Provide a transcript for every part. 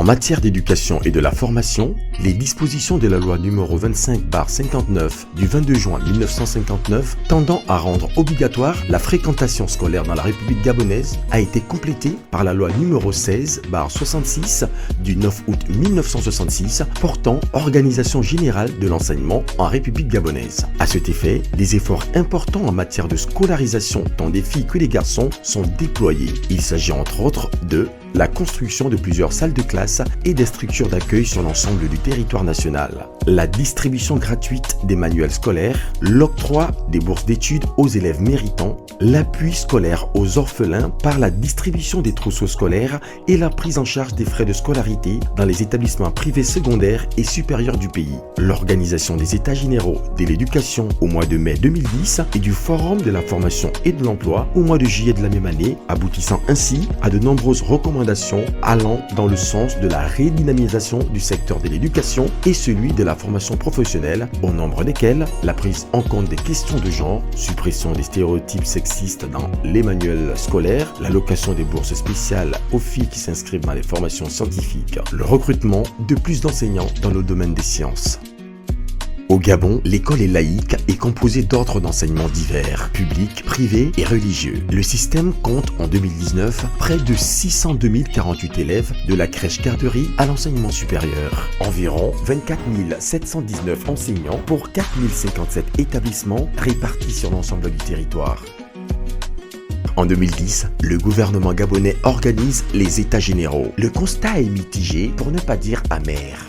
matière d'éducation et de la formation, les dispositions de la loi numéro 25/59 du 22 juin 1959 tendant à rendre obligatoire la fréquentation scolaire dans la République gabonaise a été complétée par la loi numéro 16/66 du 9 août 1966 portant organisation générale de l'enseignement en République gabonaise. À cet effet, des efforts importants en matière de scolarisation tant des filles que des garçons sont déployés. Il s'agit entre autres de la construction de plusieurs salles de classe et des structures d'accueil sur l'ensemble du territoire national, la distribution gratuite des manuels scolaires, l'octroi des bourses d'études aux élèves méritants, l'appui scolaire aux orphelins par la distribution des trousseaux scolaires et la prise en charge des frais de scolarité dans les établissements privés secondaires et supérieurs du pays, l'organisation des états généraux de l'éducation au mois de mai 2010 et du forum de la formation et de l'emploi au mois de juillet de la même année, aboutissant ainsi à de nombreuses recommandations allant dans le sens de la redynamisation du secteur de l'éducation et celui de la formation professionnelle, au nombre desquels la prise en compte des questions de genre, suppression des stéréotypes sexistes dans les manuels scolaires, l'allocation des bourses spéciales aux filles qui s'inscrivent dans les formations scientifiques, le recrutement de plus d'enseignants dans le domaine des sciences. Au Gabon, l'école est laïque et composée d'ordres d'enseignement divers, publics, privés et religieux. Le système compte en 2019 près de 602 048 élèves de la crèche-garderie à l'enseignement supérieur. Environ 24 719 enseignants pour 4 057 établissements répartis sur l'ensemble du territoire. En 2010, le gouvernement gabonais organise les états généraux. Le constat est mitigé, pour ne pas dire amer.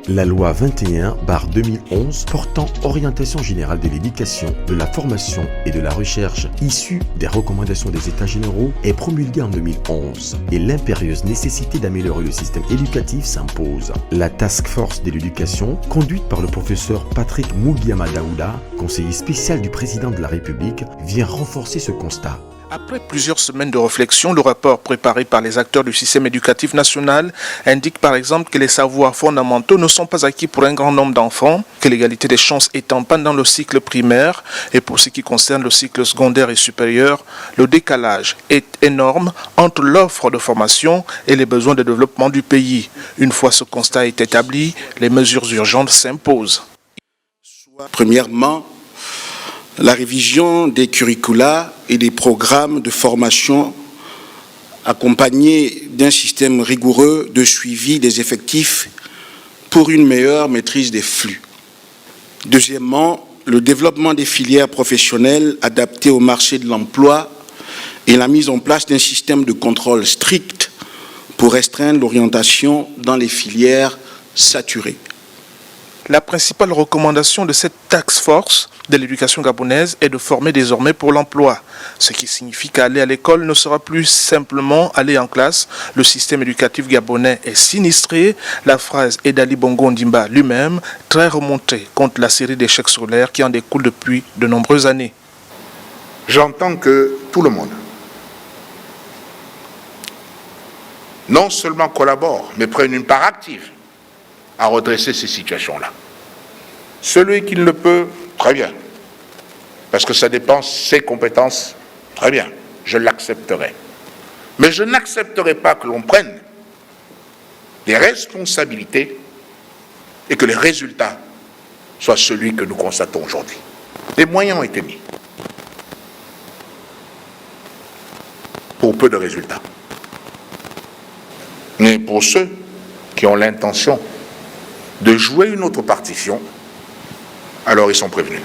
La loi 21/2011 portant orientation générale de l'éducation, de la formation et de la recherche issue des recommandations des États généraux est promulguée en 2011 et l'impérieuse nécessité d'améliorer le système éducatif s'impose. La Task Force de l'éducation, conduite par le professeur Patrick Mugiama Daouda, conseiller spécial du président de la République, vient renforcer ce constat. Après plusieurs semaines de réflexion, le rapport préparé par les acteurs du système éducatif national indique par exemple que les savoirs fondamentaux ne sont pas acquis pour un grand nombre d'enfants, que l'égalité des chances étant pendant le cycle primaire et pour ce qui concerne le cycle secondaire et supérieur, le décalage est énorme entre l'offre de formation et les besoins de développement du pays. Une fois ce constat est établi, les mesures urgentes s'imposent. Premièrement, la révision des curricula et des programmes de formation accompagnés d'un système rigoureux de suivi des effectifs pour une meilleure maîtrise des flux. Deuxièmement, le développement des filières professionnelles adaptées au marché de l'emploi et la mise en place d'un système de contrôle strict pour restreindre l'orientation dans les filières saturées. La principale recommandation de cette task force de l'éducation gabonaise est de former désormais pour l'emploi, ce qui signifie qu'aller à l'école ne sera plus simplement aller en classe. Le système éducatif gabonais est sinistré. La phrase est d'Ali Bongo Ondimba lui-même, très remontée contre la série d'échecs scolaires qui en découle depuis de nombreuses années. J'entends que tout le monde non seulement collabore, mais prenne une part active à redresser ces situations-là. Celui qui le peut, très bien, parce que ça dépend de ses compétences, très bien, je l'accepterai. Mais je n'accepterai pas que l'on prenne des responsabilités et que les résultats soient celui que nous constatons aujourd'hui. Des moyens ont été mis pour peu de résultats. Mais pour ceux qui ont l'intention de jouer une autre partition, alors ils sont prévenus.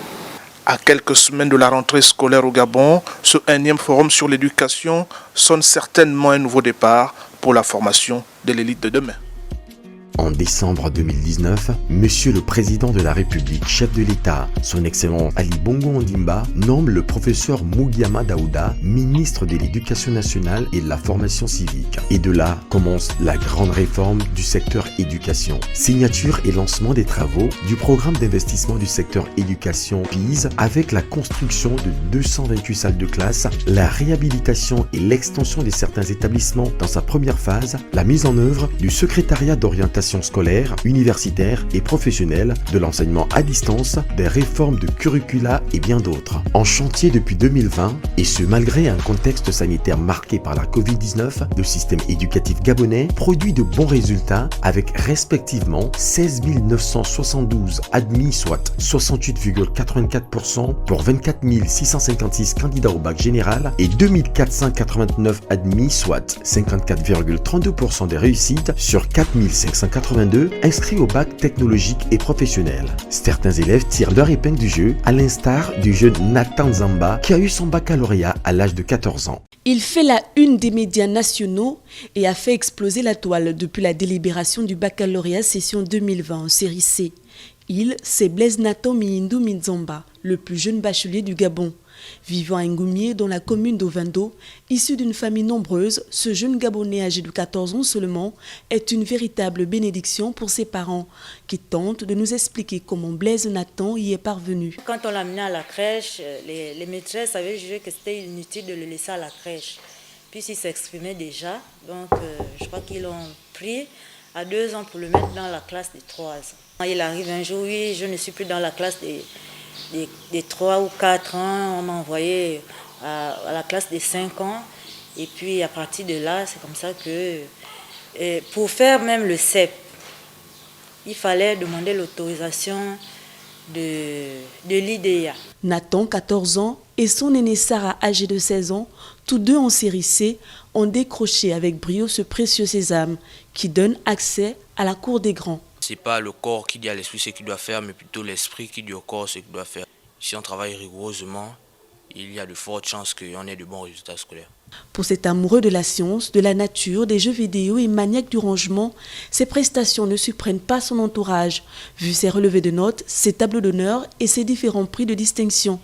À quelques semaines de la rentrée scolaire au Gabon, ce 1e forum sur l'éducation sonne certainement un nouveau départ pour la formation de l'élite de demain. En décembre 2019, Monsieur le Président de la République, chef de l'État, son Excellence Ali Bongo Ondimba, nomme le professeur Mugiama Daouda ministre de l'Éducation nationale et de la formation civique. Et de là commence la grande réforme du secteur éducation. Signature et lancement des travaux du programme d'investissement du secteur éducation PIS avec la construction de 228 salles de classe, la réhabilitation et l'extension de certains établissements dans sa première phase, la mise en œuvre du secrétariat d'orientation scolaire, universitaire et professionnelle, de l'enseignement à distance, des réformes de curricula et bien d'autres. En chantier depuis 2020, et ce malgré un contexte sanitaire marqué par la Covid-19, le système éducatif gabonais produit de bons résultats avec respectivement 16 972 admis, soit 68,84% pour 24 656 candidats au bac général et 2489 admis, soit 54,32% des réussites sur 4582 inscrits au bac technologique et professionnel. Certains élèves tirent leur épingle du jeu, à l'instar du jeune Nathan Zamba qui a eu son baccalauréat à l'âge de 14 ans. Il fait la une des médias nationaux et a fait exploser la toile depuis la délibération du baccalauréat session 2020 en série C. C'est Blaise Nathan Miyindou Minzamba, le plus jeune bachelier du Gabon. Vivant à Ngoumié, dans la commune d'Ovendo, issu d'une famille nombreuse, ce jeune Gabonais âgé de 14 ans seulement est une véritable bénédiction pour ses parents, qui tentent de nous expliquer comment Blaise Nathan y est parvenu. Quand on l'a amené à la crèche, les maîtresses avaient jugé que c'était inutile de le laisser à la crèche, puisqu'il s'exprimait déjà. Donc je crois qu'ils l'ont pris à 2 ans pour le mettre dans la classe des 3 ans. Il arrive un jour, oui, je ne suis plus dans la classe des 3 ou 4 ans, on m'a envoyé à la classe des 5 ans. Et puis à partir de là, c'est comme ça que, pour faire même le CEP, il fallait demander l'autorisation de l'IDEA. Nathan, 14 ans, et son aîné Sarah, âgée de 16 ans, tous deux en série C, ont décroché avec brio ce précieux sésame qui donne accès à la cour des grands. Ce n'est pas le corps qui dit à l'esprit ce qu'il doit faire, mais plutôt l'esprit qui dit au corps ce qu'il doit faire. Si on travaille rigoureusement, il y a de fortes chances qu'on ait de bons résultats scolaires. Pour cet amoureux de la science, de la nature, des jeux vidéo et maniaque du rangement, ses prestations ne surprennent pas son entourage, vu ses relevés de notes, ses tableaux d'honneur et ses différents prix de distinction.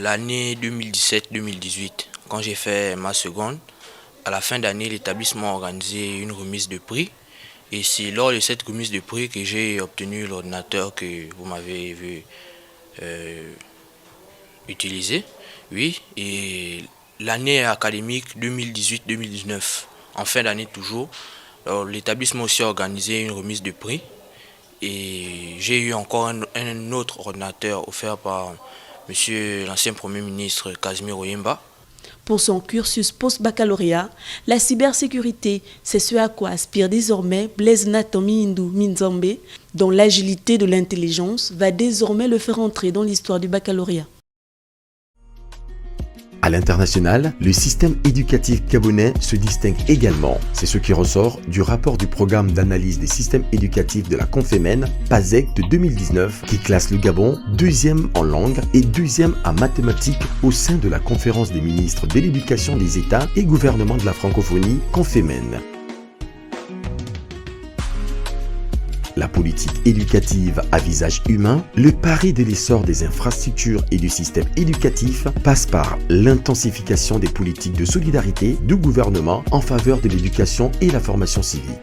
L'année 2017-2018, quand j'ai fait ma seconde, à la fin d'année, l'établissement a organisé une remise de prix. Et c'est lors de cette remise de prix que j'ai obtenu l'ordinateur que vous m'avez vu utiliser. Oui, et l'année académique 2018-2019, en fin d'année toujours, l'établissement aussi a organisé une remise de prix. Et j'ai eu encore un autre ordinateur offert par monsieur l'ancien Premier ministre Casimir Oyemba. Pour son cursus post-baccalauréat, la cybersécurité, c'est ce à quoi aspire désormais Blaise Nathan Miyindou Minzamba, dont l'agilité de l'intelligence va désormais le faire entrer dans l'histoire du baccalauréat. À l'international, le système éducatif gabonais se distingue également. C'est ce qui ressort du rapport du programme d'analyse des systèmes éducatifs de la Confémen, PASEC de 2019, qui classe le Gabon 2e en langue et 2e en mathématiques au sein de la conférence des ministres de l'éducation des États et gouvernements de la francophonie, Confémen. La politique éducative à visage humain, le pari de l'essor des infrastructures et du système éducatif passe par l'intensification des politiques de solidarité du gouvernement en faveur de l'éducation et la formation civique.